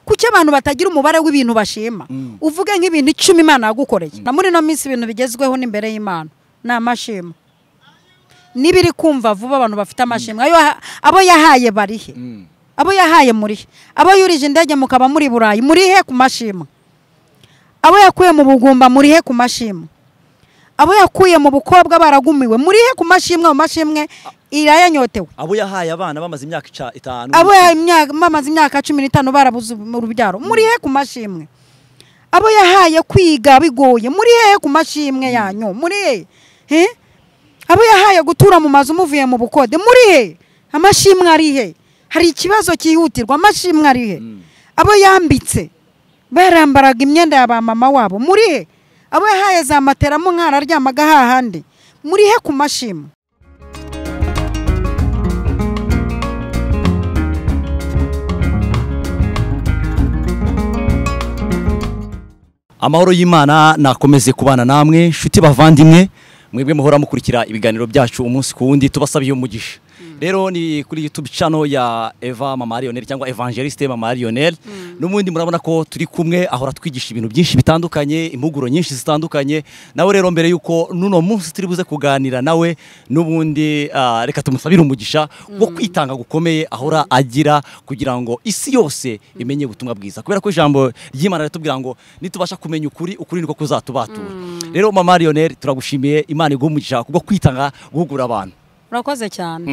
kuki abantu batagira umubare w'ibintu bashima uvuge nk'ibintu 10 Imana yagukoreye na muri no minsi ibintu bigezweho n'imbere y'Imana na amashima nibiri kumva vuba abantu bafite amashimwe abo yahaye barihe abo yahaye muri abo yurije indege mukaba muri Burayi muri he ku mashimwe abo yakuye mu bugumba muri he ku mashimwe abo yakuye mu bukobwa baragumiwe muri he ku mashimwe mu mashimwe irayanyotewe abo yahaye abana bamaze imyaka 5 abo bamaze imyaka 15 barabuze mu rubyaro muri he ku mashimwe abo yahaye kwiga bigoye muri he ku mashimwe yanyu muri he abo yahaye gutura mu mazu muvuye mu bukode muri he amashimwe ari he hari ikibazo cyihutirwa amashimwe ari he abo yambitse barambaraga imyenda ya ba mama wabo muri he abo yahaye za matera mu nkara ryamaga hahandi muri he ku mashimwe amahoro y'Imana nakomeze kubana namwe shuti bavandimwe mwebwe muhora mukurikira ibiganiro byacu umunsi ku wundi tubasabiye umugisha rero ni kuri YouTube channel ya Eva Mama Lionel cyangwa Evangeliste Mama Lionel n'umundi murabona ko turi kumwe ahora twigisha ibintu byinshi bitandukanye impuguro nyinshi zitandukanye nawe rero mbere yuko nuno munsi turi buze kuganira nawe n'ubundi reka tumusabire umugisha wo kwitanga gukomeye ahora agira kugira ngo isi yose imenye ubutumwa bwiza kubera ko ijambo ry'Imana ritubwira ngo nitubasha kumenya ukuri niko kuzatubatura rero Mama Lionel turagushimiye Imana igumugisha kubwo kwitanga guhugura abantu urakoze cyane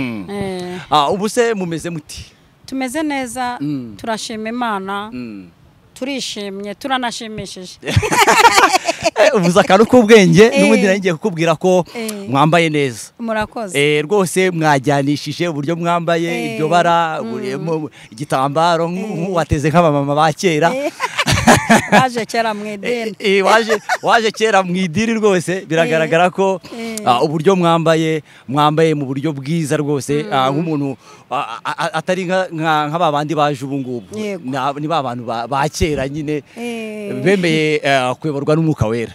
ubu se mumeze muti tumeze neza turashima Imana turishimye turanashimishije ubuza akantu k'ubwenge n'ubundi nagiye kukubwira ko mwambaye neza murakoze rwose mwajyanishije uburyo mwambaye ibyo bara igitambaro wateze nk'abamama ba kera waje kera mu idini waje kera mu idini rwose biragaragara ko uburyo mwambaye mu buryo bwiza rwose nk'umuntu atari nk'abandi baje ubu ngubu ni ba bantu ba kera nyine bemeye kuyoborwa n'umwuka wera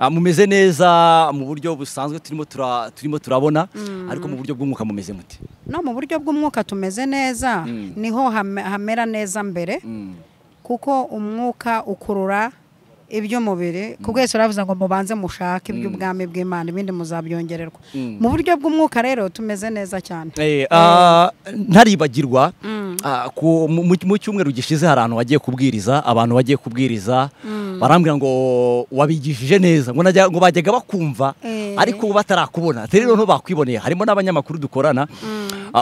mumeze neza mu buryo busanzwe turimo turabona ariko mu buryo bw'umwuka mumeze muti no mu buryo bw'umwuka tumeze neza niho hamera neza mbere kuko umwuka ukurura iby'umubiri kubwo Yesu aravuze ngo mubanze mushake iby'ubwami bw'Imana ibindi muzabyongererwa mu buryo bw'umwuka rero tumeze neza cyane ntaribagirwa mu cyumweru gishize hari abantu bagiye kubwiriza barambwira ngo wabigishije neza ngo bajyaga bakumva ariko batarakubona rero no bakwiboneye harimo n'abanyamakuru dukorana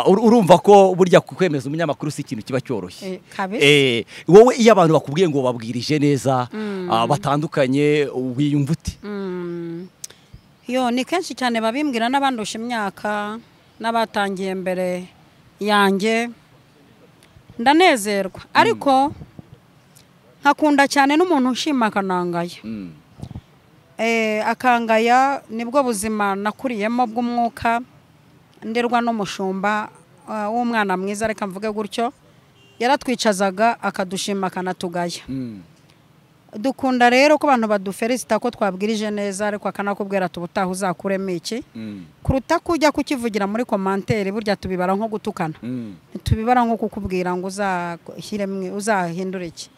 urumva ko burya kwemeza umunyamakuru si ikintu kiba cyoroshye wowe iyo abantu bakubwiye ngo babwirije neza batandukanye wiyumva uti ni kenshi cyane babimbwira n'abandusha imyaka n'abatangiye mbere yanjye ndanezerwa ariko nkakunda cyane n'umuntu ushima akanangaya akangaya nibwo buzima nakuriyemo bw'umwuka nderwa n'umushumba w'umwana mwiza reka mvuge gutyo yaratwicazaga akadushima akanatugaya dukunda rero ko abantu baduferisita ko twabwirije neza ariko akanakubwira tubutaha uzakuremo iki kuruta kujya kukivugira muri commentaire burya tubibara nko gutukana tubibara nko kukubwira ngo uzahindura iki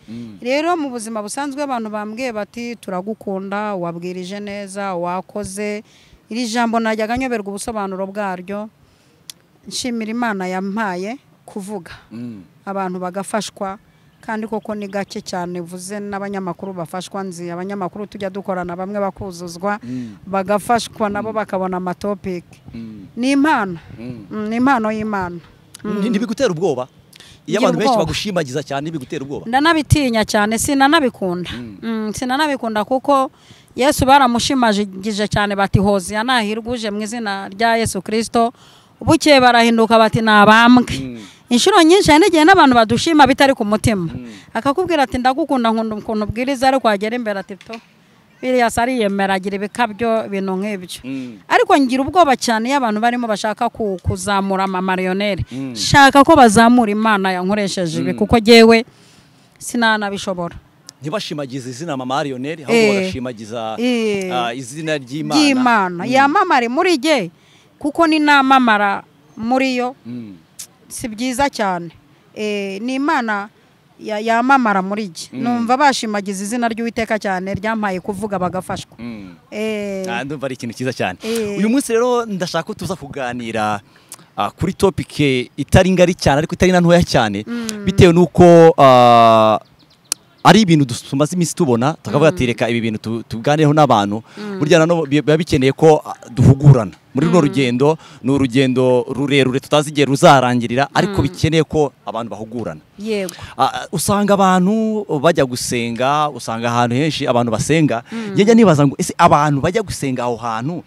rero mu buzima busanzwe abantu bambwiye bati turagukunda wabwirije neza wakoze iri jambo najyaga nyoberwa ubusobanuro bwaryo nshimira Imana yampaye kuvuga abantu bagafashwa kandi koko ni gake cyane vuze n'abanyamakuru bafashwa nzi abanyamakuru tujya dukorana bamwe bakuzuzwa bagafashwa nabo bakabona amatopic ni impano y'Imana ntibigutera ubwoba iyo abantu benshi bagushimagiza cyane ntibigutera ubwoba ndanabitinya cyane sinanabikunda kuko Yesu baramushimagije cyane bati Hoziya nahirwuje mu izina rya Yesu Kristo bukeye barahinduka bati nabambwe inshuro nyinshi n'igihe n'abantu badushima bitari ku mutima akakubwira ati ndagukunda nkunda ukuntu ubwiriza ariko agera imbere ati to biriya sari yemera agira ibikabyo bintu nk'ibyo ariko ngira ubwoba cyane iyo abantu barimo bashaka kuzamura Mama Lionel shaka ko bazamura Imana yankoresheje ibi kuko jewe sinanabishobora ntibashimagiza izina Mama Lionel ahubwo barashimagiza izina ry'Imana yamamare muri je kuko ni namamara muri yo si byiza cyane ni Imana yamamara muri jye numva bashimagiza izina ry'Uwiteka cyane ryampaye kuvuga bagafashwa. ndumva ari ikintu cyiza cyane. Uyu munsi rero ndashaka ko tuza kuganira kuri topic itari ngari cyane ariko itari na ntoya cyane bitewe nuko ari ibintu tumaze iminsi tubona tukavuga ati reka ibi bintu tuganireho n'abantu burya nano biba bikeneye ko duhugurana muri runo rugendo. Ni urugendo rurerure tutazigiye ruzarangirira ariko bikeneye ko abantu bahugurana. Yego. Usanga abantu bajya gusenga, usanga ahantu henshi abantu basenga, njye nibaza ngo ese abantu bajya gusenga aho hantu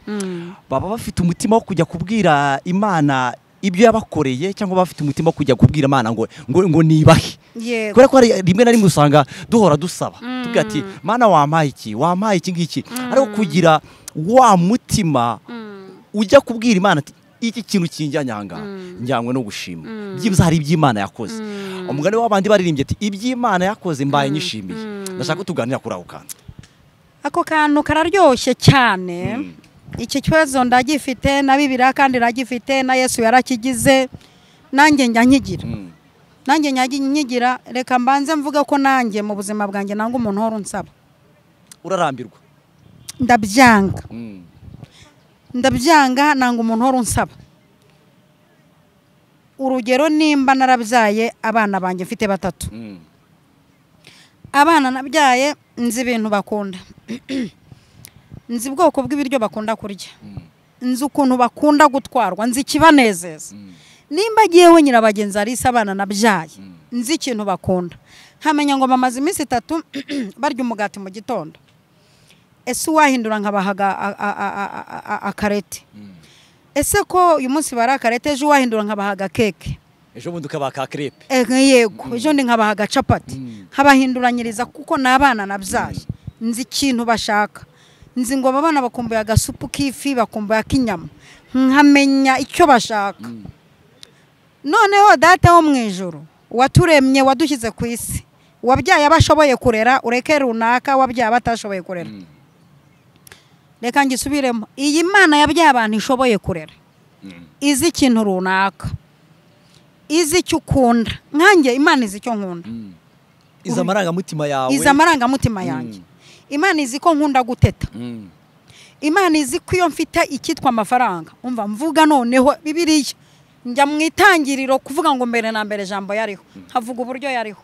baba bafite umutima wo kujya kubwira Imana ibyo yabakoreye cyangwa bafite umutima wo kujya kubwira Imana ngo nibahe? Kubera ko rimwe na rimwe usanga duhora dusaba tuvuga ati Mana wampaye iki ngiki, ariko kugira wa mutima ujya kubwira Imana ati iki kintu kinjyanyanga njyanywe no gushima byibuze hari iby'Imana yakoze. Umugani w'abandi baririmbye ati iby'Imana yakoze mbaye nyishimiye. Ndashaka ko tuganira kuri ako kantu. Ako kantu kararyoshye cyane. Iki kibazo ndagifite na Bibiliya kandi ragifite na Yesu yarakigize, nanjye njya nyigira. Reka mbanze mvuga ko nanjye mu buzima bwanjye nanga umuntu horo nsaba. Urarambirwa? Ndabyanga nanga umuntu horo nsaba. Urugero, nimba narabyaye abana banjye mfite 3. Abana nabyaye nzi ibintu bakunda. Nzi ubwoko bw'ibiryo bakunda kurya. Nzi ukuntu bakunda gutwarwa, nzi ikibanezeza. Nimba agiyewe nyirabagenzi arisa abana nabyaye, nzi ikintu bakunda. Nkamenya ngo bamaze iminsi 3 barya umugati mu gitondo. Ese wahindura nkabahaga akarete. Ese ko uyu munsi bari akarete, ejo wahindura nkabahaga keke. Ejo bundi ukabaha crepe. Yego, ejo ndi nkabahaga capati. Nkabahinduranyiriza kuko n'abana nabyaye. Nzi ikintu bashaka. Nzi ngo abana bakumbuye agasupu k'ifi, bakumbuye akinyama. Nkamenya icyo bashaka. Noneho data wo mu ijuru waturemye, wadushyize ku isi, wabyaye abashoboye kurera, ureke runaka wabyaye batashoboye kurera. Reka ngisubiremo, iyi Mana yabyaye abantu ishoboye kurera, izi ikintu runaka, izi icyo ukunda. Nkanjye Imana izi icyo nkunda. Iza amarangamutima yawe. Iza amarangamutima yanjye. Imana izi ko nkunda guteta. Imana izi ko iyo mfite ikitwa amafaranga, umva mvuga noneho Bibiliya njya mu itangiriro kuvuga ngo mbere na mbere jambo yariho, havuga uburyo yariho.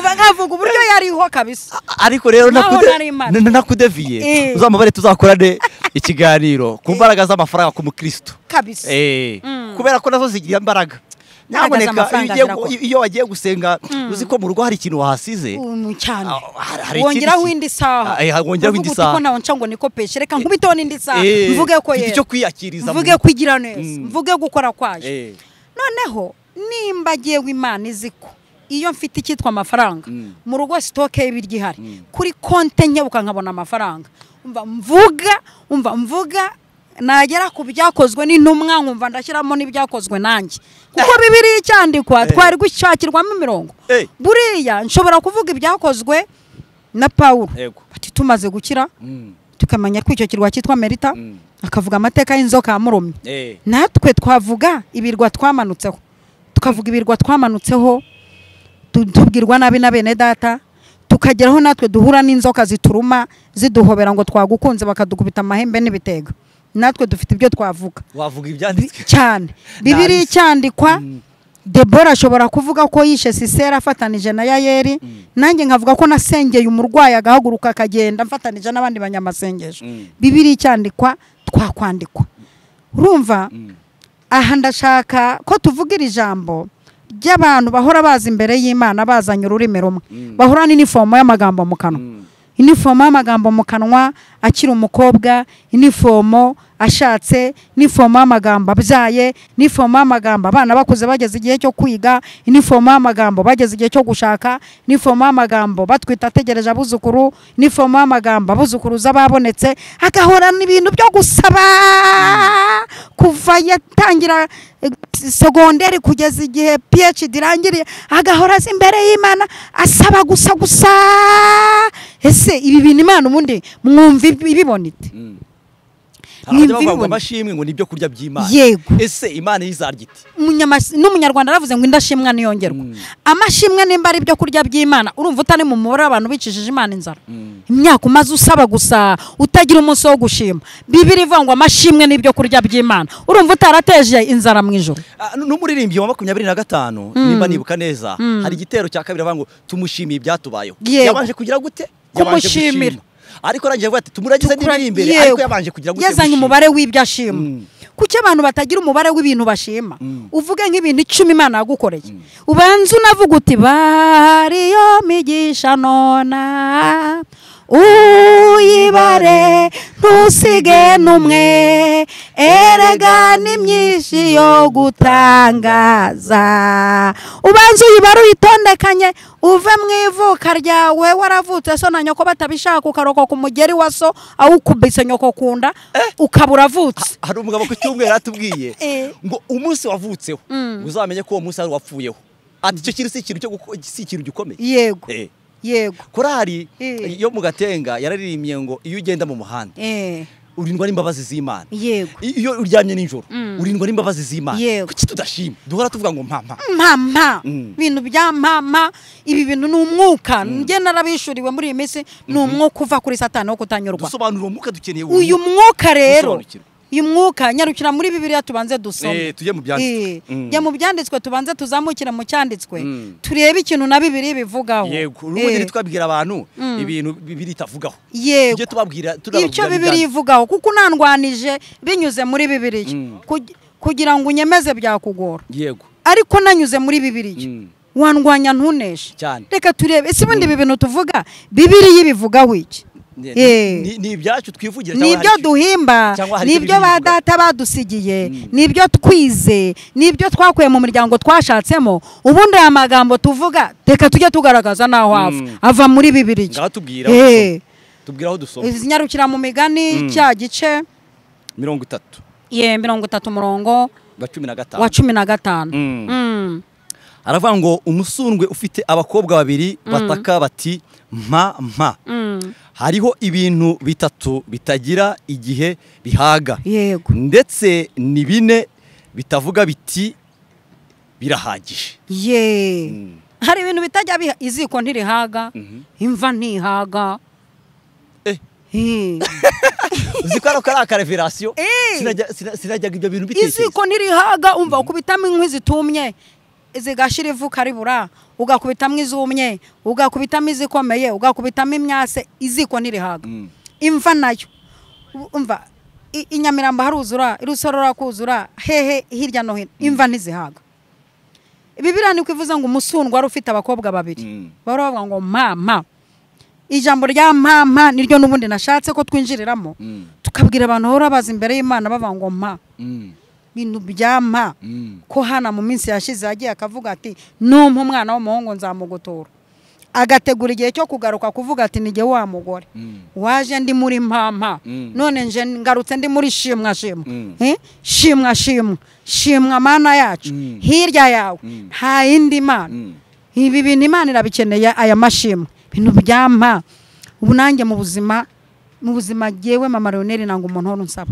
Bagavuga uburyo yariho kabisa. Ariko rero nakudeviye uzamubare tuzakorane ikiganiro ku mbaraga z'amafaranga ku mukristo kabisa. Kubera ko nazo zigira imbaraga. Nyamuneka iyo wagiye gusenga uzi ko mu rugo hari ikintu wahasize cyane, wongeraho indi saha. Wongeraho indi saha. Kuko nawo ncango niko peshe, reka nkubiteho n'indi saha mvuge ko yera, icyo kwiyakiriza, mvuge kwigira neza, mvuge gukora kwaje. Noneho nimba agiye Imana izi ko iyo mfite ikitwa amafaranga mu rugo stoke y'ibiryo ihari, kuri konte nkebuka nkabona amafaranga, umva mvuga nagera ku byakozwe n'intumwa, nkumva ndashyiramo n'ibyakozwe nanjye, kuko Bibiliya icyandikwa twari gushakirwamo imirongo. Buriya nshobora kuvuga ibyakozwe na Paulo ati tumaze gukira tukamenya ko icyo kirwa cyitwa Merita, akavuga amateka y'inzoka yamurumye. Natwe twavuga ibirwa twamanutseho, tukavuga ibirwa twamanutseho, tubwirwa nabi na bene data, tukageraho natwe duhura n'inzoka zituruma ziduhobera ngo twagukunze bakadukubita amahembe n'ibitega. Natwe dufite ibyo twavuga. Wavuga ibyanditswe cyane. Bibiliya icyandikwa. Debora ashobora kuvuga ko yishe Sisera afatanije na Yayeli, nanjye nkavuga ko nasengeye umurwayi agahaguruka akagenda mfatanije n'abandi banyamasengesho. Bibiliya icyandikwa twakwandikwa. Urumva? Aha ndashaka ko tuvugira ijambo ry'abantu bahora baza imbere y'Imana bazanye ururimi rumwe, bahora n'inifomo y'amagambo mu kanwa. Inifomo y'amagambo mu kanwa akiri umukobwa, inifomo ashatse, inifomo y'amagambo abyaye, inifomo y'amagambo abana bakuze bageze igihe cyo kwiga, inifomo y'amagambo bageze igihe cyo gushaka, inifomo y'amagambo batwita ategereje abuzukuru, inifomo y'amagambo abuzukuruza babonetse, agahora n'ibintu byo gusaba kuva yatangira segonderi kugeza igihe PhD irangiriye, agahora azi imbere y'Imana asaba gusa. Ese ibi bintu Imana ubundi mwumva ibibonite? bavuga amashimwe ngo nibyo kurya by'Imana. Yego. Ese Imana yizarya iti? N'umunyarwanda aravuze ngo indashimwa niyongerwa. Amashimwe nimba ari byo kurya by'Imana, urumva utari mu mubare abantu bicishije Imana inzara. Imyaka umaze usaba gusa utagira umunsi wo gushima. Bibiri ivuga ngo amashimwe nibyo kurya by'Imana. Urumva utarateje inzara mu ijoro. N'umuririmbyi wa 25 nimba nibuka neza, hari igitero cya kabiri avuga ngo tumushimiye ibyatubayeho. Yabanje kugira gute? Yabanje gushimira. Ariko aragiye avuga ati tumuragize n'ibiri imbere, ariko yabanje kugira gute? Yazanye umubare w'ibyo ashima. Kuki abantu batagira umubare w'ibintu bashima? Uvuge nk'ibintu 10 Imana yagukoreye. Ubanza unavuga uti bariyo migisha nona uyibare ntusige numwe, erega ni myinshi yo gutangaza. Ubanza uyibare uyitondekanye, uve mu ivuka ryawe waravutse so na nyoko batabishaka, ukaroko ku mugeri wa so awukubise nyoko kunda ukabura vutse. Hari umugabo ku cyumweru atubwiye ngo umunsi wavutseho uzamenye ko uwo munsi ari wapfuyeho. Ati cyo kiri si ikintu gikomeye. Yego. Yego. Korari yo mu Gatenga yararirimbye ngo iyo ugenda mu muhanda urindwa n'imbabazi z'Imana. Yego. Iyo uryamye nijoro urindwa n'imbabazi z'Imana. Kuki tudashima? Duhora tuvuga ngo mama. Ibintu bya mama, ibi bintu ni umwuka. Nge narabishuriwe muri iyi minsi, ni umwuka uva kuri Satani wo kutanyurwa. Dusobanura umwuka dukeneye. Uyu mwuka rero, uyu mwuka nyarukira muri Bibiliya tubanze dusome. Tujye mu byanditswe. Ya mu byanditswe tubanze tuzamukira mu cyanditswe. Turebe ikintu na Bibiliya bivugaho. Yego. Urubundi twabwira abantu ibintu Bibiliya itavugaho. Yego. Tujye tubabwira icyo Bibiliya ivugaho, kuko nandwanije binyuze muri Bibiliya. Kugira ngo unyemeze byakugora. Yego. Ariko nanyuze muri Bibiliya. Wandwanya ntuneshe. Reka turebe ese ubundi ibi bintu tuvuga Bibiliya ibivugaho iki? Ni ibyacu twivugira cyangwa nibyo duhimba, nibyo ba data badusigiye, nibyo twize, nibyo twakuye mu miryango twashatsemo. Ubundi aya magambo tuvuga reka tujye tugaragaza naho ava muri Bibiliya. Ngatubwira tubwiraho dusoma. Izinyarukira mu Migani cya gice 30. 30 umurongo wa 15. Aravuga ngo umusundwe ufite abakobwa 2 bataka bati mpa. Hariho ibintu 3 bitagira igihe bihaga. Yego. Ndetse ni 4 bitavuga biti birahagije. Hari ibintu bitajya iziko ntirihaga, imva ntihaga. Uzikora kora akareverasiyo. Sinajyaga ibyo bintu bitetse. Iziko ntirihaga, umva ukubitamo inkwi zitumye zigashira ivu karibura, ugakubitamo izumye, ugakubitamo izikomeye, ugakubitamo imyase. Iziko ntirihaga. Imva nayo umva Inyamiramba haruzura, irusorora kuzura, hehe hirya no hino, imva ntizihaga. Bibiliya ni kwivuza ngo umusundwa wari ufite abakobwa 2 baravuga ngo mama. Ijambo rya mama niryo nubundi nashatse ko twinjiriramo tukabwira abantu hora baza imbere y'Imana bavuga ngo bintu byama ko hana mu minsi yashize yagiye akavuga ati numpa umwana w'umuhungu nzamugutura, agategura igihe cyo kugaruka kuvuga ati nige wa mugore waje ndi muri mama, none nje ngarutse ndi muri shimwa shimwa mana yacu, hirya yawe nta yindi mana. Ibi bintu Imana irabikeneye, aya mashimwe bintu byampa. Ubu nanjye mu buzima jewe mama Leonel nanga umuntu hano nsaba.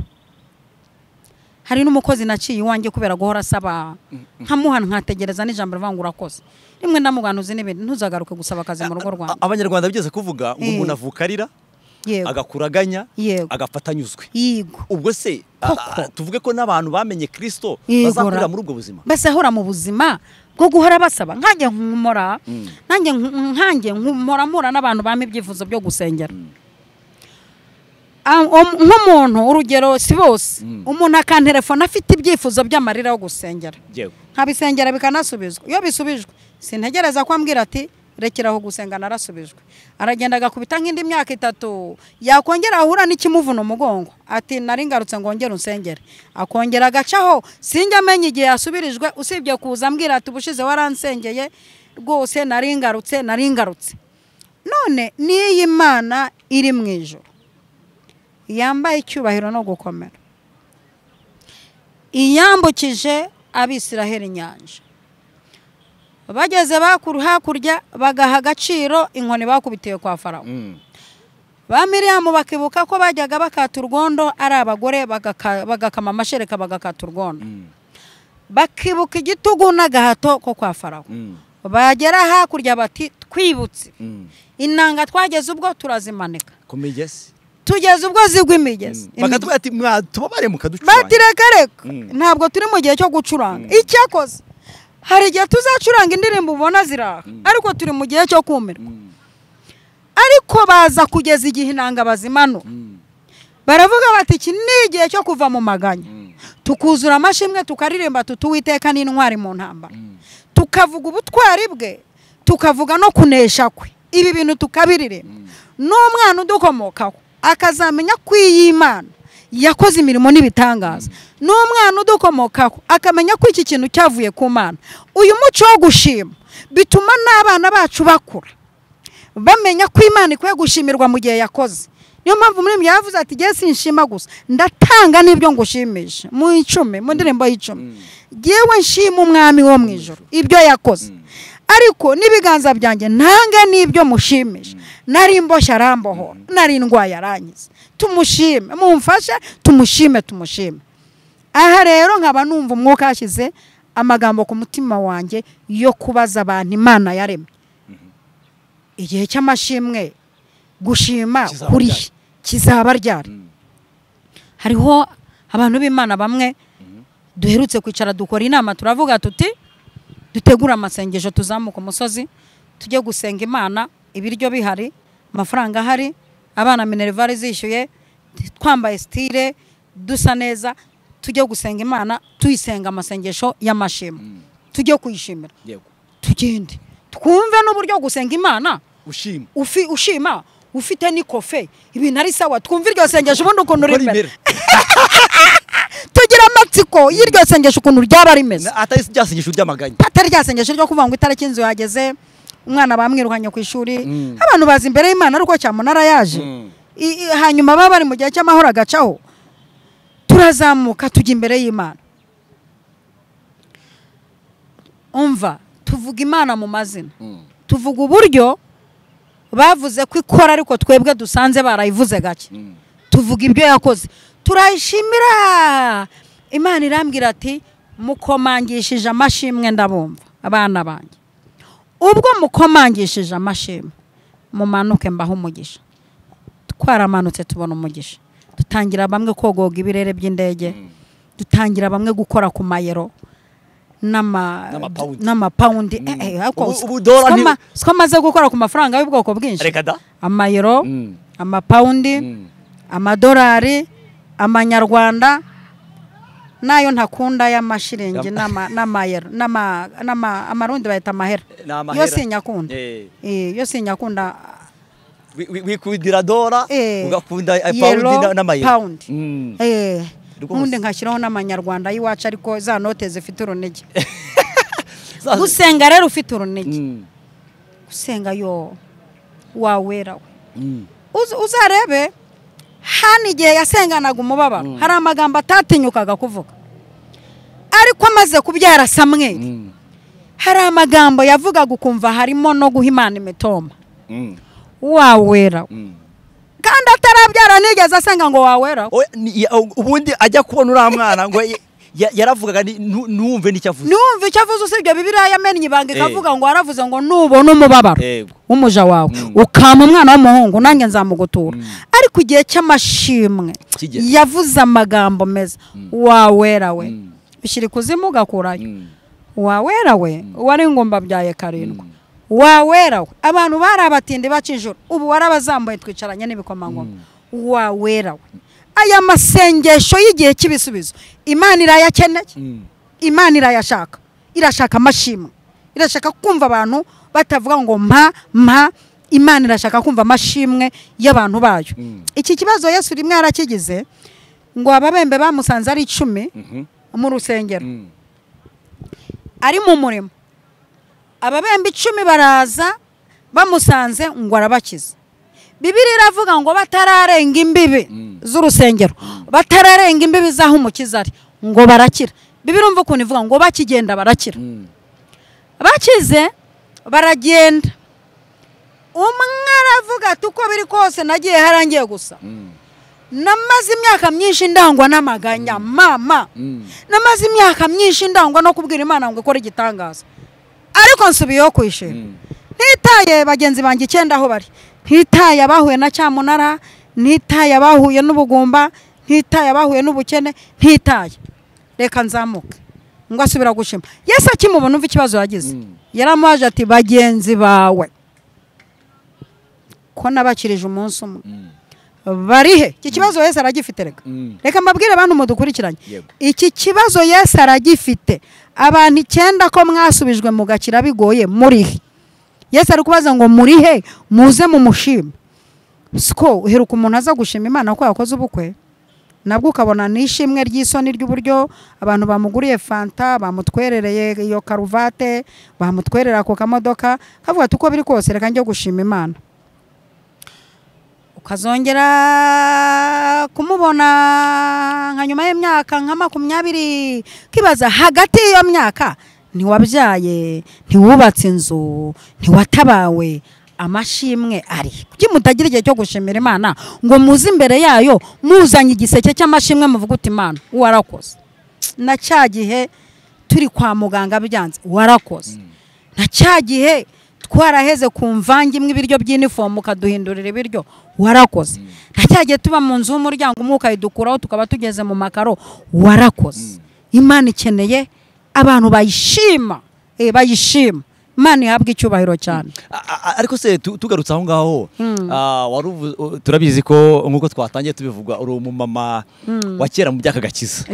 Hari n'umukozi naciye iwanjye kubera guhora asaba, nkamuhana nkategereza n'ijambo rivuga ngo urakoze. Rimwe ndamuganuze n'ibintu ntuzagaruke gusaba akazi mu rugo rwanda. Abanyarwanda bigeze kuvuga ngo umuntu avuka arira, agakuraganya, agafata anyuzwe. Ubwo se tuvuge ko n'abantu bamenye Kristo bazakurira muri ubwo buzima. Bese ahora mu buzima bwo guhora basaba. Nkanjye nkumora, nkanjye nkumora n'abantu bame ibyifuzo byo gusengera. Nk'umuntu urugero si bose, umuntu akantelefona afite ibyifuzo by'amarira yo gusengera, nkabisengera bikanasubizwa. Iyo bisubijwe sintegereza ko ambwira ati rekeraho gusenga narasubijwe. Aragenda agakubita nk'indi myaka 3, yakongera ahura n'ikimuvuna umugongo ati nari ngarutse ngongera unsengere, akongera agacaho sinjya amenya igihe yasubirijwe, usibye kuza ambwira ati ubushize waransengeye rwose nari ngarutse. None niyi Imana iri mu ijuru yambaye icyubahiro no gukomera, iyambukije Abisiraheli inyanja, bageze hakurya bagaha agaciro inkoni bakubitiye kwa Farawo. ba Miriyamu bakibuka ko bajyaga bakata urwondo ari abagore bagakama amashereka bagakata urwondo bakibuka igitugu n'agahato ko kwa Farawo bagera hakurya bati twibutse inanga twageze ubwo turazimanika ku migezi tugeze ubwo zigwa imigezi bakatubwira ati mwatubabare mukaducuranga bati reka ntabwo turi mu gihe cyo gucuranga icyakoze hari igihe tuzacuranga indirimbo ubona ziraha ariko turi mu gihe cyo kumirwa ariko baza kugeza igihe inanga bazimano baravuga bati iki ni igihe cyo kuva mu maganya tukuzura amashimwe tukaririmba tutuwiteka n'intwari mu ntambara tukavuga ubutwari bwe tukavuga no kunesha kwe ibi bintu tukabiririmba n'umwana udukomokaho akazamenya ko iyi Imana yakoze imirimo n'ibitangaza n'umwana udukomokaho akamenya ko iki kintu cyavuye ku Mana uyu muco wo gushima bituma n'abana bacu bakura bamenya ko Imana ikwiye gushimirwa mu gihe yakoze niyo mpamvu muri mwe yavuze ati giye sinshima gusa ndatanga n'ibyo ngushimisha mu 10 mu ndirimbo y'10 giyewe nshima umwami wo mu ijoro ibyo yakoze ariko nibiganza byanjye ntange n'ibyo mushimisha nari mboshya arambohora nari ndwaye arangiza tumushime mumfashe tumushime aha rero nkaba numva umwuka yashyize amagambo ku mutima wanjye yo kubaza abantu Imana yaremye igihe cy'amashimwe gushima kuri kizaba ryari hariho abantu b'Imana bamwe duherutse kwicara dukora inama turavuga tuti dutegura amasengesho tuzamuka umusozi tujye gusenga Imana ibiryo bihari amafaranga ahari abana minervari zishyuye twambaye style dusa neza tujye gusenga Imana tuyisenga amasengesho y'amashimwe tujye kuyishimira tugende twumve n'uburyo gusenga Imana ushima ufite n'ikofe ibintu ari sawa twumve iryo sengesho ubundi ukuntu rimeze tugira amatsiko y'iryo sengesho ukuntu ryaba rimeze atari ryasengesho ry'amaganya atari ryasengesho ryo kuvuga ngo itariki inzu yageze umwana bamwirukanye ku ishuri abantu bazi imbere y'Imana ariko cyamunara yaje hanyuma baba bari mu gihe cy'amahoro agacaho turazamuka tujya imbere y'Imana umva tuvuga Imana mu mazina tuvuga uburyo bavuze ko ikora ariko twebwe dusanze barayivuze gake tuvuga ibyo yakoze turayishimira Imana irambwira ati mukomangishije amashimwe ndabumva abana banjye ubwo mukomangishije amashimwe mumanuke mbaho umugisha twaramanutse tubona umugisha dutangira bamwe kogoga ibirere by'indege dutangira bamwe gukora ku mayero n'amapawundi twamaze gukora ku mafaranga y'ubwoko bwinshi amayero amapawundi amadolari amanyarwanda nayo ntakunda y'amashiringi n'amayero amarundi bayita amahera yo sinyakunda yo sinyakunda wikudira dola ugakunda paundi n'amayero ubundi nkashyiraho n'amanyarwanda y'iwacu ariko za note zifite urunigi gusenga rero ufite urunigi gusenga yo wawera uzarebe hano igihe yasenganaga umubabaro hari amagambo atatinyukaga kuvuga ariko amaze kubyara Samweli hari amagambo yavugaga ukumva harimo no guha Imana imitoma wawera kandi atarabyara nigeze asenga ngo wawera ubundi ajya kubona uriya mwana ngo yaravugaga numve nicyo avuze numve icyo avuze usibye Bibiliya yamennye ibanga ikavuga ngo waravuze ngo nubona umubabaro w'umuja wawe ukama umwana w'umuhungu nanjye nzamugutura ariko igihe cy'amashimwe yavuze amagambo meza wawera we bishyira ikuzimu ugakurayo wawera we wari ngomba byaye karindwa wawera we abantu bari abatindi bacijoro ubu warabazambaye twicaranye n'ibikomangoma wawera we aya masengesho y'igihe cy'ibisubizo Imana irayakeneye Imana irayashaka irashaka amashimwe irashaka kumva abantu batavuga ngo mpa Imana irashaka kumva amashimwe y'abantu bayo iki kibazo Yesu rimwe yarakigize ngo ababembe bamusanze ari 10 mu rusengero ari mu murimo ababembe 10 baraza bamusanze ngo arabakiza Bibiliya iravuga ngo batararenga imbibi z'urusengero batararenga imbibi zaho umukiza ari ngo barakira Bibiliya umva ukuntu ivuga ngo bakigenda barakira bakize baragenda umwe aravuga ati uko biri kose nagiye harangiye gusa namaze imyaka myinshi ndangwa n'amaganya mama namaze imyaka myinshi ndangwa no kubwira Imana ngo ikore igitangaza ariko nsubiyeho kwishima ntitaye bagenzi banjye 9 aho bari ntitaye abahuye na cyamunara ntitaye abahuye n'ubugumba ntitaye abahuye n'ubukene ntitaye reka nzamuke ngo asubira gushima Yesu akimubona umva ikibazo yagize yaramuhaje ati bagenzi bawe ko nabakirije umunsi umwe barihe iki kibazo Yesu aragifite reka mbabwire abantu mudukurikiranye iki kibazo Yesu aragifite abantu 9 ko mwasubijwe mugakira bigoye murihe Yesu ari kubaza ngo murihe muze mu mushima siko uheruka umuntu aza gushima Imana ko yakoze ubukwe nabwo ukabona nishimwe ry'isoni ry'uburyo abantu bamuguriye fanta bamutwerereye iyo karuvate bamutwerera ako kamodoka kavuga ati uko biri kose reka njye gushima Imana ukazongera kumubona nka nyuma y'imyaka nka 20 kibaza hagati y'iyo myaka ntiwabyaye ntiwubatse inzu ntiwatabawe amashimwe ari kuki mutagira igihe cyo gushimira Imana ngo muze imbere yayo muzanye igiseke cy'amashimwe muvuga uti Imana warakoze na cyagihe turi kwa muganga byanze warakoze na cyagihe twaraheze kumvange imwe ibiryo by'inifomu kaduhindurira ibiryo warakoze na cyagihe tuba mu nzu y'umuryango umwuka idukuraho tukaba tugeze mu makaro warakoze Imana ikeneye abantu bayishima bayishima Imana ihabwa icyubahiro cyane ariko se tugarutse aho ngaho turabizi ko nkuko twatangiye tubivuga uri umumama wa kera mu byaka gakiza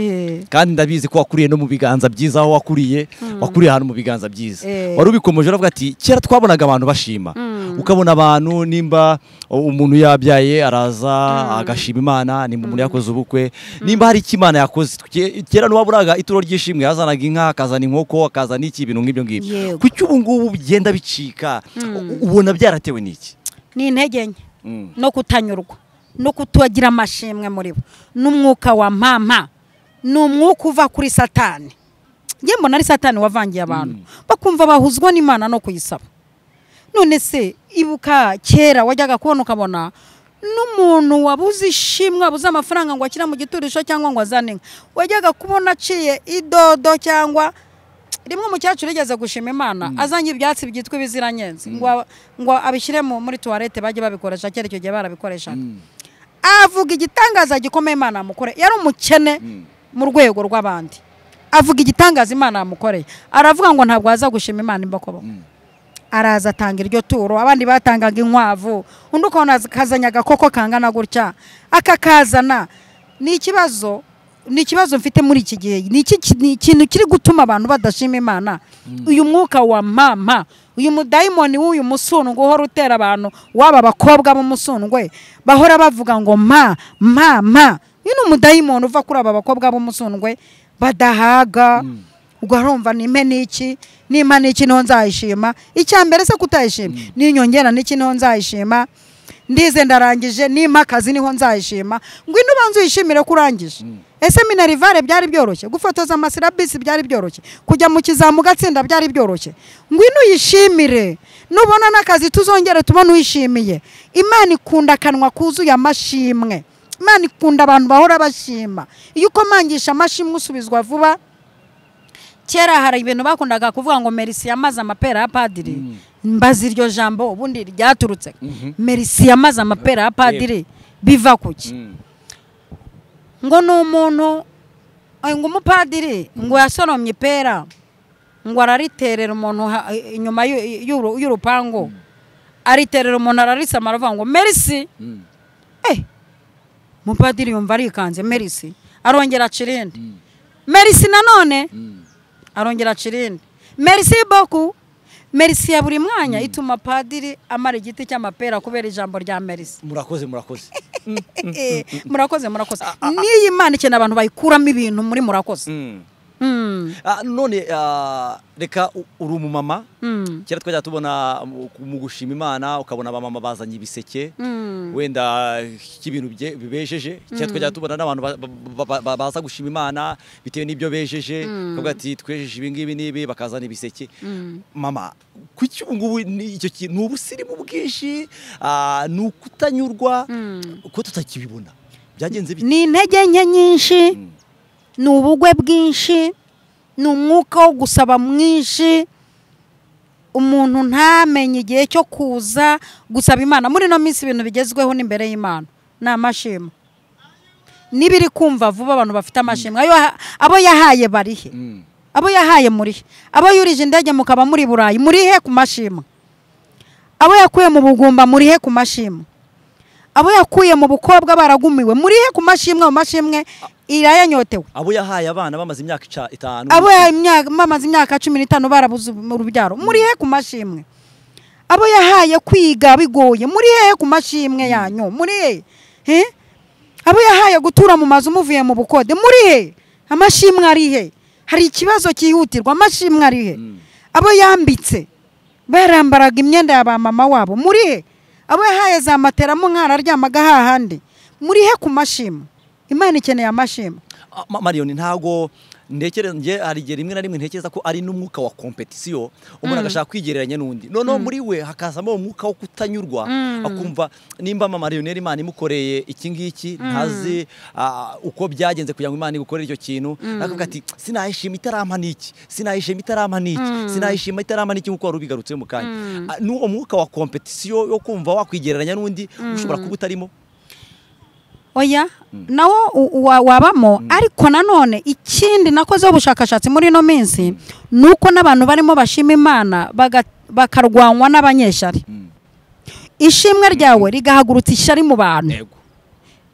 kandi ndabizi ko wakuriye no mu biganza byiza aho wakuriye ahantu mu biganza byiza wari ubikomeje uravuga ati kera twabonaga abantu bashima ukabona abantu nimba umuntu yabyaye araza agashima Imana nimba umuntu yakoze ubukwe nimba hari ikimana yakoze kera n'uwaburaga ituro ry'ishimwe yazanaga inka akazana inkoko akazana iki ibintu nk'ibyo ngibyo kuki ubu bigenda bicika ubona byaratewe n'iki ni intege nke no kutanyurwa no kutagira amashimwe muri bo n'umwuka wa mama n'umwuka uva kuri Satani nge mbona ari Satani wavangiye abantu bakumva bahuzwa n'Imana no kuyisaba none se ibuka kera wajyaga kubona ukabona n'umuntu wabuze ishimwe abuze amafaranga ngo akira mu giturisho cyangwa ngo azane wajyaga kubona aciye idodo cyangwa rimwe umukecuru yigeze gushima Imana azanye ibyatsi byitwa ibiziranyenzi ngo abishyire muri toilette bajye babikoresha kera icyo gihe barabikoreshaga avuga igitangaza gikomeye Imana amukore yari umukene mu rwego rw'abandi avuga igitangaza Imana amukoreye aravuga ngo ntabwo aza gushima Imana imbako araza atanga iryo turo abandi batangaga inkwavu undi ukabona kazanya agakoko kangana gutya akakazana ni ikibazo mfite muri iki gihe ni ikintu kiri gutuma abantu badashima Imana uyu mwuka wa mama uyu mudayimoni w'uyu musundwe uhora utera abantu waba abakobwa b'umusundwe bahora bavuga ngo ma uyu ni umudayimoni uva kuri aba bakobwa b'umusundwe badahaga ugarumva nime niki nima niki niho nzayishima icyambere se kutayishima n'inyongera niki niho nzayishima ndize ndarangije nima akazi niho nzayishima ngwino banzu yishimire kurangije ese Minerivare byari byoroshye gufotoza amasirabisi byari byoroshye kujya mu kizamu gatsinda byari byoroshye ngwino yishimire nubona nakazi tuzongere tubona uyishimiye Imana ikunda kanwa kuzuye amashimwe Imana ikunda abantu bahora bashima iyo ukomangisha amashimwe usubizwa vuba kera hari ibintu bakundaga kuvuga ngo Merci yamaze amapera ya padiri mbaza iryo jambo ubundi ryaturutse Merci yamaze amapera ya padiri biva kuki ngo n'umuntu ngo umupadiri ngo yasoromye ipera ngo arariterera umuntu inyuma y'urupango ariterera umuntu ararisama aravuga ngo Merci umupadiri yumva arikanze Merci arongera acirinde Merci nanone arongera acirinde Merci beaucoup Merci ya buri mwanya ituma padiri amara igiti cy'amapera kubera ijambo rya Merci murakoze murakoze niyi Imana cyane abantu bayikuramo ibintu muri murakoze none reka uri umumama kera twajya tubona mu gushima Imana ukabona abamama bazanye ibiseke wenda cy'ibintu bibejeje kera twajya tubona n'abantu baza gushima Imana bitewe n'ibyo bejeje kavuga ati twejeje ibi ngibi nibi bakazana ibiseke mama kuki ngubu icyo kintu ubusirimu bwinshi n'ukutanyurwa ko tutakibibona byagenze bite ni intege nke nyinshi ni ubugwe bwinshi ni umwuka wo gusaba mwinshi umuntu ntamenye igihe cyo kuza gusaba Imana muri no minsi ibintu bigezweho n'imbere y'Imana ni amashimwe nibiri kumva vuba abantu bafite amashimwe abo yahaye barihe abo yahaye murihe abo yurije indege mukaba muri Burayi murihe ku mashimwe abo yakuye mu bugumba murihe ku mashimwe abo yakuye mu bukobwa baragumiwe murihe ku mashimwe mu mashimwe irayanyotewe abo yahaye abana bamaze imyaka 5 abo bamaze imyaka 15 barabuze mu rubyaro murihe ku mashimwe abo yahaye kwiga bigoye murihe ku mashimwe yanyu murihe abo yahaye gutura mu mazu muvuye mu bukode murihe amashimwe arihe hari ikibazo cyihutirwa amashimwe arihe abo yambitse barambaraga imyenda ya ba mama wabo murihe abo yahaye za matera mu nkara aryamaga hahandi murihe ku mashimwe Imana ikeneye amashimwe Marion ntago ntekereza nge hari igihe rimwe na rimwe ntekereza ko ari n'umwuka wa competition umuntu agashaka kwigereranya n'undi noneho muri we hakazamo umwuka wo kutanyurwa akumva nimba mama Marion Imana imukoreye iki ngiki ntazi uko byagenze kugira ngo Imana igukorere icyo kintu akavuga ati sinayishima itarampa niki sinayishima itarampa niki sinayishima itarampa niki nkuko warubigarutse mu kanya n'uwo mwuka wa competition yo kumva wakwigereranya n'undi ushobora kuba utarimo oya nawo wabamo ariko nanone ikindi nakoze ubushakashatsi muri no minsi nuko n'abantu barimo bashima Imana bakarwanwa n'abanyeshari ishimwe ryawe rigahagurutsa ishari mu bantu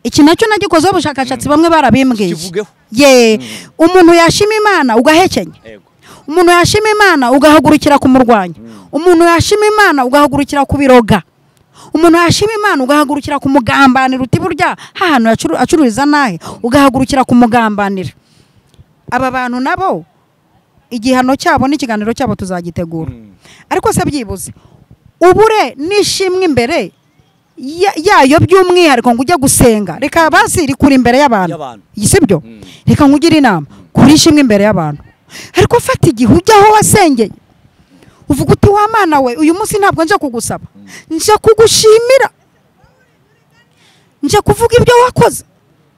iki nacyo nagikoze ubushakashatsi bamwe barabimbwiye umuntu yashima Imana ugahekenya umuntu yashima Imana ugahagurukira kumurwanya umuntu yashima Imana ugahagurukira kubiroga umuntu yashima Imana ugahagurukira kumugambanira uti burya hahantu acururiza nahe ugahagurukira kumugambanira aba bantu nabo igihano cyabo n'ikiganiro cyabo tuzagitegura ariko se byibuze ubure nishimwe imbere yayo by'umwihariko ngo ujye gusenga reka basiri kuri imbere y'abantu sibyo reka nkugire inama kuri ishimwe imbere y'abantu ariko fata igihe ujyaho wasengeye uvuga uti wa Mana we uyu munsi ntabwo nje kugusaba nje kugushimira nje kuvuga ibyo wakoze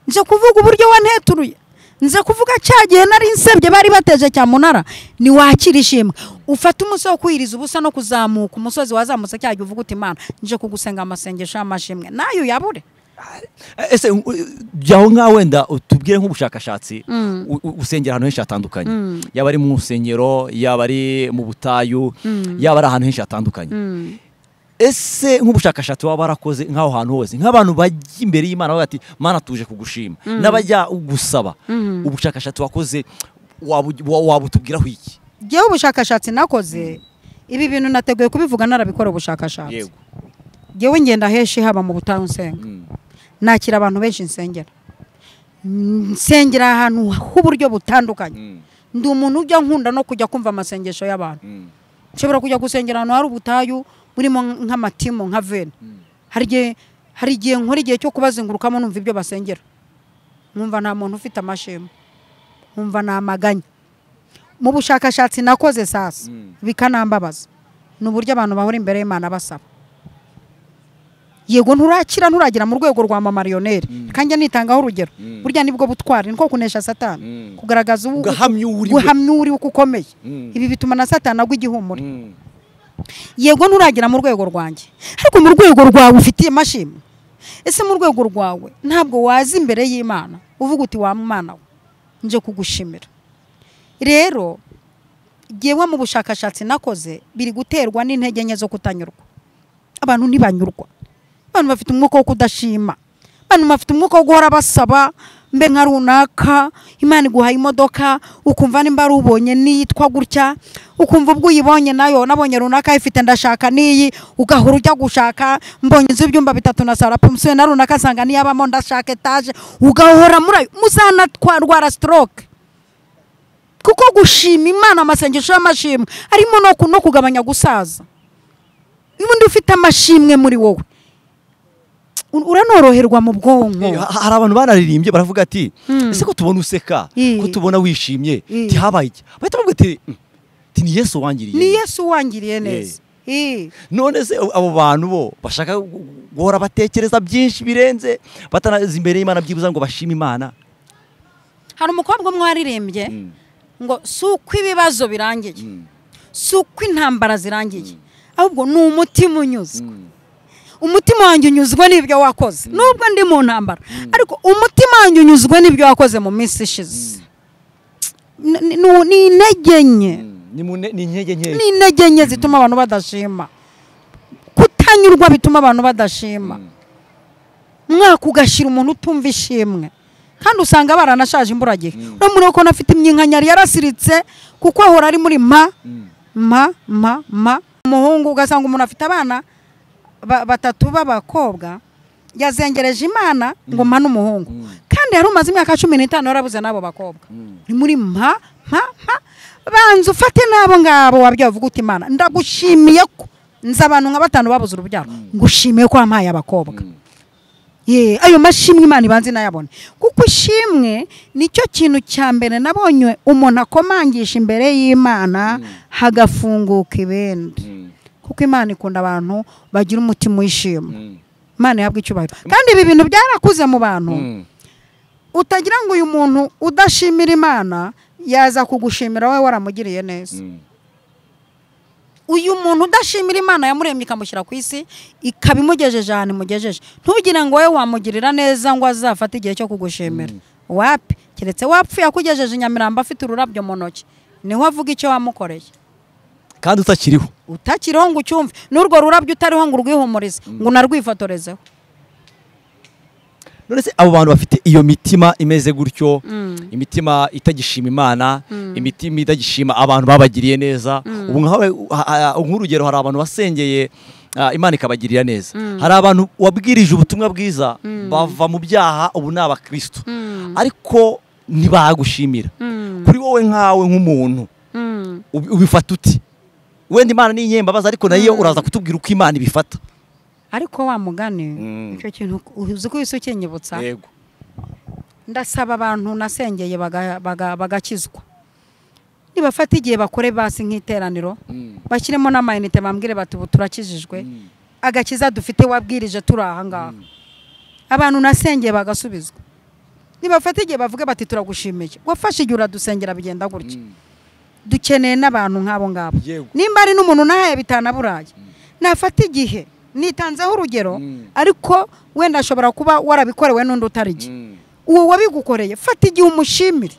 nje kuvuga uburyo wanteturuye nje kuvuga cyagiye nari nsebye bari bateje cyamunara ni wakira ishimwe ufata umunsi wo kwiriza ubusa no kuzamuka umusozi wazamutse cyagiye uvuga uti Mana nje kugusenga amasengesho y'amashimwe nayo yabure ese byaho nka wenda utubwire nk'ubushakashatsi usengera ahantu henshi hatandukanye yaba ari mu nsengero yaba ari mu butayu yaba ari ahantu henshi hatandukanye ese nk'ubushakashatsi waba warakoze nk'aho hantu hose nk'abantu bajya imbere y'Imana bavuga ati Mana tuje kugushima n'abajya gusaba ubushakashatsi wakoze wabutubwiraho iki Jewe ubushakashatsi nakoze ibi bintu nateguye kubivuga narabikora ubushakashatsi jewe ngenda heshi haba mu butayu nsenga nakira abantu benshi nsengera ahantu h'uburyo butandukanye ndi umuntu ujya nkunda no kujya kumva amasengesho y'abantu nshobora kujya gusengera ahantu hari ubutayu burimo nk'amatimo nka vene hari igihe nkora igihe cyo kubazengurukamo numva ibyo basengera nkumva nta muntu ufite amashimwe nkumva nta maganya mu bushakashatsi nakoze sasa bikanambabaza n'uburyo abantu bahora imbere y'Imana basaba yego nturakira nturagira mu rwego rwa mama Marionnaire kandi nitangaho urugero burya nibwo butwari niko kunesha satani kugaragaza guhamya uri uko ukomeye ibi bituma na satani agwa igihumure yego nturagira mu rwego rwanjye ariko mu rwego rwawe ufitiye amashimwe ese mu rwego rwawe ntabwo wazi imbere y'Imana uvuga uti wa Mana we nje kugushimira rero jewe mu bushakashatsi nakoze biri guterwa n'intege nke zo kutanyurwa abantu ntibanyurwa abantu bafite umwuka wo kudashima abantu bafite umwuka wo guhora basaba mbe nka runaka Imana iguhaye imodoka ukumva nimba ari ubonye nitwa gutya ukumva ubwo uyibonye nayo nabonye runaka ifite ndashaka niyi ugahura ujya gushaka mbonye inzu ibyumba 3 na sala pomse na runaka sanga niyabamo ndashaka etage ugahora muri muzana twarwara stroke kuko gushima Imana amasengesho y'amashimwe arimo no kugabanya gusaza. Ubundi ufite amashimwe muri wowe uranoroherwa mu bwonko. Hari abantu banaririmbye baravuga ati ese ko tubona useka, ko tubona wishimye, tihabaye iki? Bahita bavuga ati ni Yesu wangiriye. Ni Yesu wangiriye neza. None se abo bantu bo bashaka guhora batekereza byinshi birenze batanazi imbere y'Imana byibuza ngo bashime Imana. Hari umukobwa mwaririmbye ngo suko ibibazo birangiye, suko intambara zirangiye, ahubwo ni umutima unyuzwe. Umutima wanjye unyuzwe n'ibyo wakoze nubwo ndi mu ntambara, ariko umutima wanjye unyuzwe n'ibyo wakoze mu minsi ishize. Ni intege nke, ni intege nke zituma abantu badashima. Kutanyurwa bituma abantu badashima. Mwaka ugashira umuntu utumva ishimwe, kandi usanga baranashaje imburagihe. No muri uko nafite imyinkanyari yarasiritse kuko ahora ari muri ma. Umuhungu ugasanga umuntu afite abana batatu b'abakobwa yazengereje Imana ngo mpa n'umuhungu, kandi yari umaze imyaka 15 yarabuze n'abo bakobwa. Ni muri ma banza ufate n'abo ngabo wabyo uvuga uti Imana ndagushimiye ko nza abantu nka 5 babuze urubyaro, ngushimiye ko wampaye abakobwa. Ayo mashimwe Imana ibanze nayabone, kuko ishimwe nicyo kintu cya mbere nabonye umuntu akomangisha imbere y'Imana hagafunguka ibindi. Kuko Imana ikunda abantu bagira umutima wishima. Imana yabwa icyubahiro. Kandi ibi bintu byarakuze mu bantu. Utagira ngo uyu muntu udashimira Imana yaza kugushimira wowe waramugiriye neza. Uyu muntu udashimira Imana yamuremye ikamushyira ku isi ikabimugejeje ahantu imugejeje, ntugire ngo wowe wamugirira neza ngo azafate igihe cyo kugushimira. Wapi, keretse wapfuye akugejeje Nyamirambo afite ururabyo mu ntoki, niho avuga icyo wamukoreye. Kandi utakiriho ngo ucyumve, n'urwo rurabyo utariho ngo urwihumurize ngo narwifotorezeho. None se abo bantu bafite iyo mitima imeze gutyo, imitima itagishima Imana, imitima itagishima abantu babagiriye neza. Ubu nk'urugero hari abantu basengeye Imana ikabagirira neza. Hari abantu wabwirije ubutumwa bwiza bava mu byaha ubu n'aba Kristo, ariko ntibagushimira. Kuri wowe nkawe nk'umuntu ubifata uti? Wenda Imana ni inyembabazi, ariko nayo uraza kutubwira uko Imana ibifata. Ariko wa mugani icyo kintu uzi ko Yesu ukenyibutsa. Yego. Ndasaba abantu nasengeye bagakizwa. Nibafata igihe bakore basi nk'iteraniro, bashyiremo n'amayinite bambwire bati ubu turakijijwe, agakiza dufite wabwirije turi aha ngaha. Abantu nasengeye bagasubizwa. Nibafata igihe bavuge bati turagushimiye, wafashe igihe uradusengera bigenda gutya. Dukeneye n'abantu nk'abo ngabo. Nimba ari n'umuntu nahaye bitanaburaye, nafata igihe nitanzeho urugero, ariko wenda ashobora kuba warabikorewe n'undi utarije. Uwo wabigukoreye fata igihe umushimire,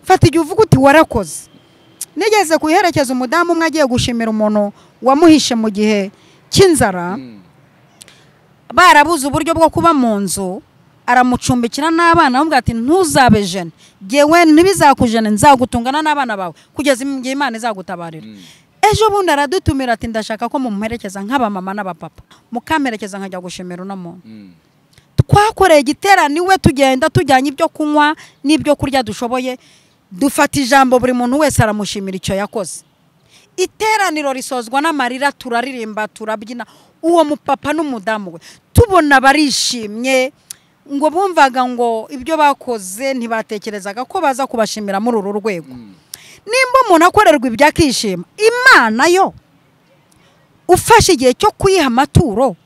fata igihe uvuga uti warakoze. Nigeze kuyiherekeza umudamu umwe agiye gushimira umuntu wamuhishe mu gihe cy'inzara, barabuze uburyo bwo kuba mu nzu, aramucumbikira n'abana, amubwira ati ntuzabe jene, yewe ntibizakujene, nzagutungana n'abana bawe kugeza igihe Imana izagutabarira. Ejo bundi aradutumira ati ndashaka ko mumuherekeza nk'abamama n'abapapa, mukamperekeza nkajya gushimira uno muntu. Twakoreye igiterane iwe, tugenda tujyanye ibyo kunywa n'ibyo kurya dushoboye, dufata ijambo buri muntu wese aramushimira icyo yakoze. Iteraniro risozwa n'amarira, turaririmba turabyina. Uwo mupapa n'umudamu we tubona barishimye, ngo bumvaga ngo ibyo bakoze ntibatekerezaga ko baza kubashimira muri uru rwego. Nimba umuntu akorerwa ibyakishima, Imana yo ufashe igihe cyo kuyiha amaturo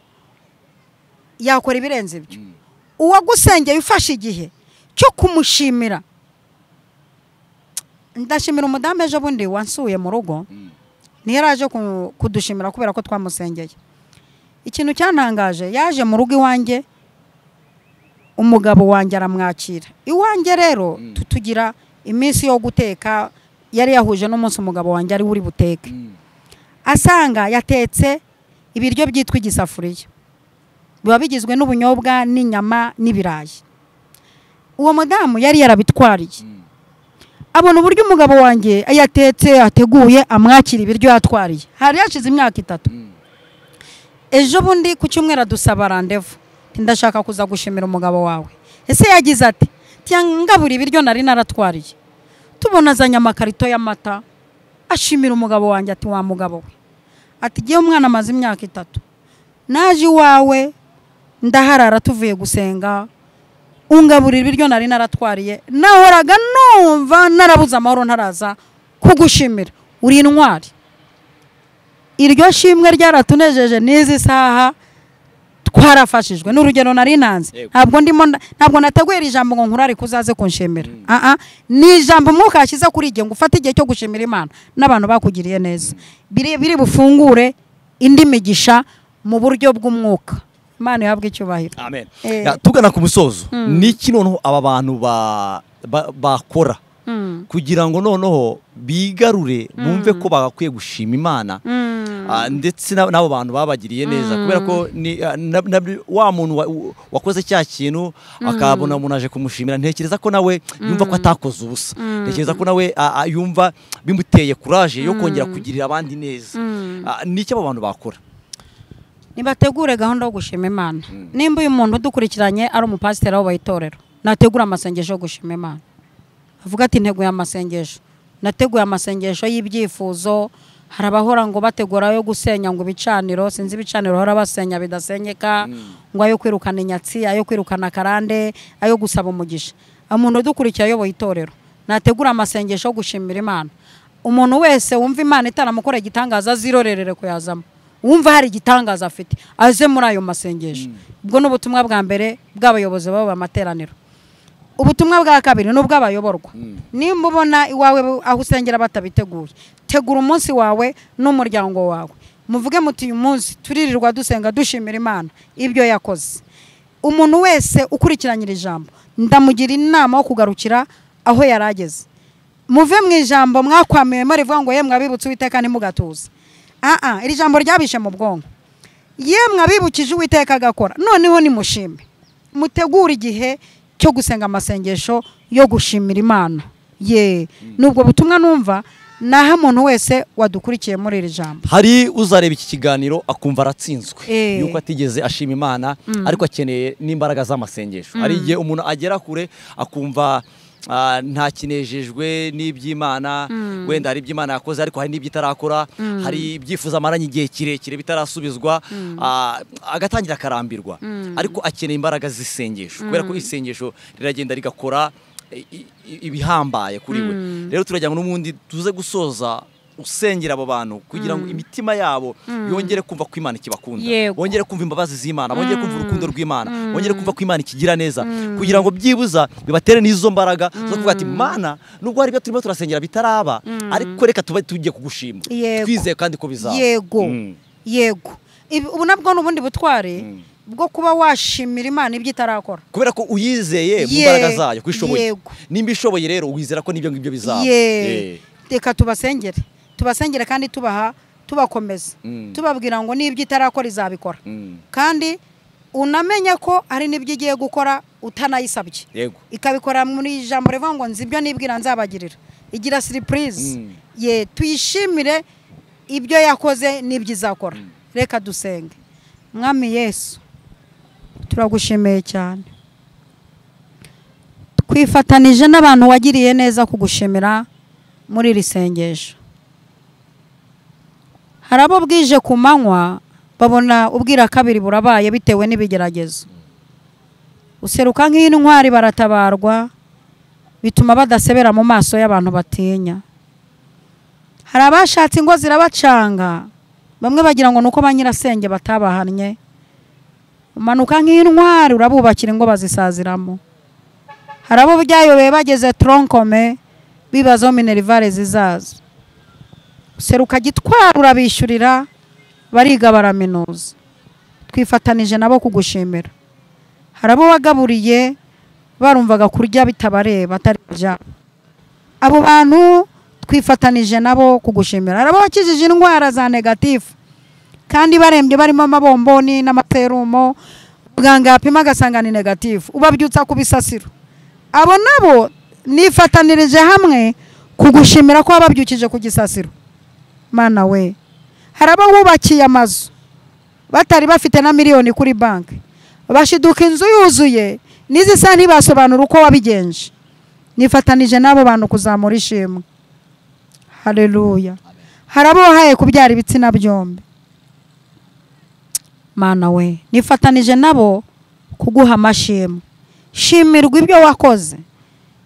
yakora ibirenze ibyo. Uwagusengeye ufashe igihe cyo kumushimira. Ndashimira umudamu ejo bundi wansuye mu rugo, ntiyaraje kudushimira kubera ko twamusengeye. Ikintu cyantangaje, yaje mu rugo iwanjye, umugabo wanjye aramwakira. Iwanjye rero tutugira iminsi yo guteka, yari yahuje n'umunsi umugabo wanjye ari uri buteke. Asanga yatetse ibiryo byitwa igisafuriya, biba bigizwe n'ubunyobwa n'inyama n'ibirayi. Uwo mudamu yari yarabitwariye, abona uburyo umugabo wanjye yatetse ateguye, amwakira ibiryo yatwariye. Hari yashize imyaka 3. Ejo bundi ku cyumweru dusaba randevu, ndashaka kuza gushimira umugabo wawe. Ese yagize ati, "Tyangabura ibiryo nari naratwariye." tubona azanye amakarito y'amata ashimira umugabo wanjye ati wa mugabo we ati giye umwana amaze imyaka 3 naje iwawe ndaharara tuvuye gusenga ungaburira ibiryo nari naratwariye nahoraga numva narabuze amahoro ntaraza kugushimira uri intwari iryo shimwe ryaratunejeje n'izi saha twarafashijwe n'urugero nari nanze ntabwo nateguye ijambo ngo nkurare kuzaze kunshimira ni ijambo mwuka yashyize kuri igihe ngo ufate igihe cyo gushimira Imana n'abantu bakugiriye neza biri bufungure indi migisha mu buryo bw'umwuka Imana yahabwe icyubahiro amen. Tugana ku musozo niki noneho aba bantu bakora kugira ngo noneho bigarure bumve ko bagakwiye gushima Imana ndetse n'abo bantu babagiriye neza kubera ko wa muntu wakoze cya kintu akabona umuntu aje kumushimira ntekereza ko nawe yumva ko atakoze ubusa ntekereza ko nawe yumva bimuteye courage yo kongera kugirira abandi neza niki abo bantu bakora nibategure gahunda yo gushima Imana nimba uyu muntu dukurikiranye ari umupasiteri w'abo bayitorero nategura amasengesho yo gushima Imana avuga ati nteguye amasengesho nateguye amasengesho y'ibyifuzo harabahora ngo bategura yo gusenya ngo ibicaniro sinzi ibicaniro hora basenya bidasenyeka ngo ayo kwirukana inyatsi ayo kwirukana karande ayo gusaba umugisha umuntu dukurikira yo bayitorero nategura amasengesho yo gushimira Imana umuntu wese wumva Imana itaramukora igitangaza zirorerere ko yazamo wumva hari igitangaza afite aze muri ayo masengesho ubwo n'ubutumwa bwa mbere bw'abayobozi babo bamateraniro ubutumwa bwa kabiri n'ubw'abayoborwa nimba ubona iwawe aho usengera batabiteguye tegura umunsi wawe n'umuryango wawe muvuge muti uyu munsi turirirwa dusenga dushimira Imana ibyo yakoze umuntu wese ukurikiranyira ijambo ndamugira inama yo kugarukira aho yarageze muve mu ijambo mwakwamiye marivuga ngo yemwe abibutse Uwiteka ntimugatuze iri jambo ryabishe mu bwonko yemwe abibukije Uwiteka agakora noneho nimushime mutegura igihe cyo gusenga amasengesho yo gushimira Imana nubwo butumwa numva naho umuntu wese wadukurikiye muri iri jambo hari uzareba iki kiganiro akumva aratsinzwe yuko atigeze ashima Imana ariko akeneye n'imbaraga z'amasengesho hari igihe umuntu agera kure akumva nta kinejejwe n'iby'Imana wenda hari iby'Imana yakoze ariko hari n'ibyo itarakora hari ibyifuza amaranye igihe kirekire bitarasubizwa agatangira akarambirwa ariko akeneye imbaraga z'isengesho kubera ko isengesho riragenda rigakora ibihambaye kuri we rero turajya n'umundi tuze gusoza usengera abo bantu kugira ngo imitima yabo yongere kumva ko Imana ikibakunda bongere kumva imbabazi z'Imana bongere kumva urukundo rw'Imana bongere kumva ko Imana ikigira neza kugira ngo byibuza bibatere n'izo mbaraga zo kuvuga ati Mana nubwo hari ibyo turimo turasengera bitaraba ariko reka tujye kugushima twizeye kandi ko bizaba yego ubu nabwo n'ubundi butware bwo kuba washimira Imana ibyo itarakora kubera ko uyizeye mu mbaraga zayo kwishoboye nimba ishoboye rero wizera ko nibyo ngibyo bizaba reka tubasengere kandi tubakomeza tubabwira ngo n'ibyo itarakora izabikora kandi unamenye ko hari n'ibyo igiye gukora utanayisabye ikabikora muri ijambo rivuga ngo nzi ibyo nibwira nzabagirira igira surprise tuyishimire ibyo yakoze n'ibyo izakora reka dusenge Mwami Yesu turagushimiye cyane twifatanije n'abantu wagiriye neza kugushimira muri iri sengesho hari abo bwije ku manywa babona ubwira kabiri burabaye bitewe n'ibigeragezo useruka nk'intwari baratabarwa bituma badasebera mu maso y'abantu batinya hari abashatse ingo zirabacanga bamwe bagira ngo nuko ba nyirasenge batabahannye umanuka nk'intwari urabubakira ingo bazisaziramo hari abo byayobeye bageze tronkome bibazo minerivare zizaza seruka gitwara urabishyurira bariga baraminuza twifatanije nabo kugushimira hari abo wagaburiye barumvaga kurya bitabareba atari bya abo bantu twifatanije nabo kugushimira hari abo wakijije indwara za negatifu kandi barembye barimo amabomboni n'amaserumo muganga yapima agasanga ni negatifu ubabyutsa ku bisasiro abo nabo nifatanirije hamwe kugushimira ko wababyukije ku gisasiro Mana we hari abo wubakiye amazu batari bafite na miliyoni kuri banki bashiduka inzu yuzuye n'izisa ntibasobanura uko wabigenje nifatanije n'abo bantu kuzamura ishimwe. Haleluya. Hari abo wahaye kubyara ibitsina byombi, Mana we, nifatanije nabo kuguha amashimwe. Shimirwa ibyo wakoze,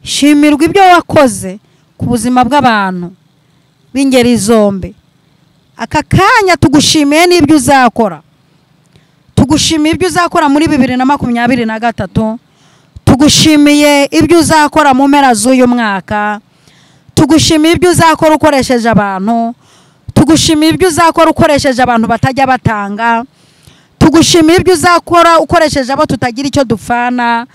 shimirwa ibyo wakoze ku buzima bw'abantu b'ingeri zombi. Aka kanya tugushimiye n'ibyo uzakora, tugushimiye ibyo uzakora muri 2023, tugushimiye ibyo uzakora mu mpera z'uyu mwaka, tugushimiye ibyo uzakora ukoresheje abantu, tugushimiye ibyo uzakora ukoresheje abantu batajya batanga, tugushimiye ibyo uzakora ukoresheje abo tutagira icyo dupfana,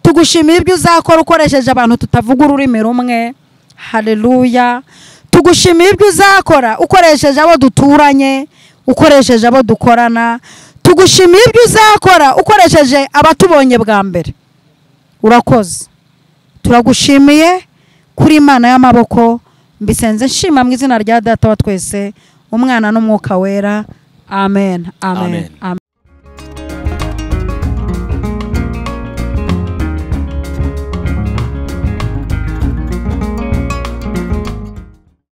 tugushimiye ibyo uzakora ukoresheje abantu tutavuga ururimi rumwe. Haleluya. Tugushimiye ibyo uzakora ukoresheje abo duturanye, ukoresheje abo dukorana, tugushimiye ibyo uzakora ukoresheje abatubonye bwa mbere. Urakoze, turagushimiye kuri Imana y'amaboko. Mbisenze nshima mu izina rya Data wa twese, Umwana n'Umwuka wera. Amen. Amen. Amen.